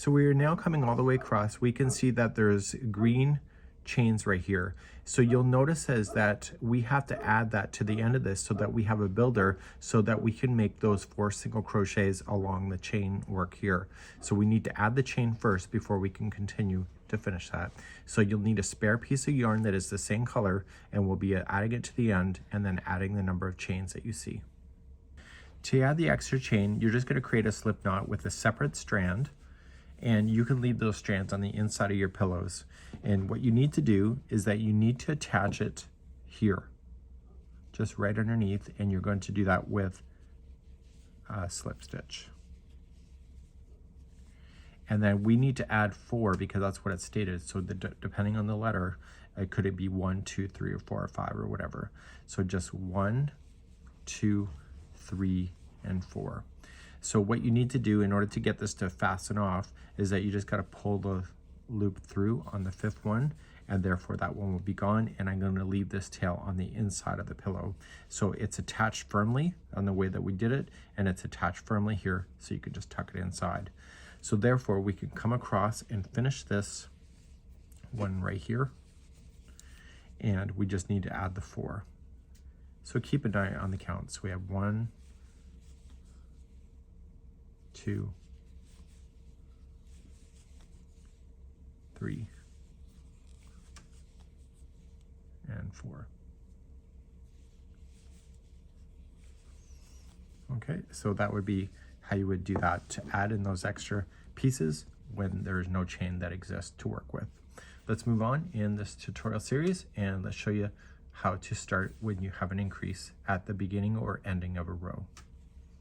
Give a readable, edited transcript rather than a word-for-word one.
So we are now coming all the way across. We can see that there's green chains right here. So you'll notice is that we have to add that to the end of this so that we have a builder so that we can make those 4 single crochets along the chain work here. So we need to add the chain first before we can continue to finish that. So you'll need a spare piece of yarn that is the same color, and we'll be adding it to the end and then adding the number of chains that you see. To add the extra chain, you're just going to create a slip knot with a separate strand, and you can leave those strands on the inside of your pillows. And what you need to do is that you need to attach it here, just right underneath, and you're going to do that with a slip stitch. And then we need to add 4 because that's what it stated. So depending on the letter, could it be 1, 2, 3, or 4, or 5, or whatever. So just 1, 2, 3, and 4. So what you need to do in order to get this to fasten off is that you just got to pull the loop through on the 5th one, and therefore that one will be gone, and I'm going to leave this tail on the inside of the pillow. So it's attached firmly on the way that we did it, and it's attached firmly here, so you can just tuck it inside. So therefore we can come across and finish this one right here, and we just need to add the 4. So keep an eye on the count. So we have 1, 2, 3, and 4. Okay, so that would be how you would do that to add in those extra pieces when there is no chain that exists to work with. Let's move on in this tutorial series, and let's show you how to start when you have an increase at the beginning or ending of a row.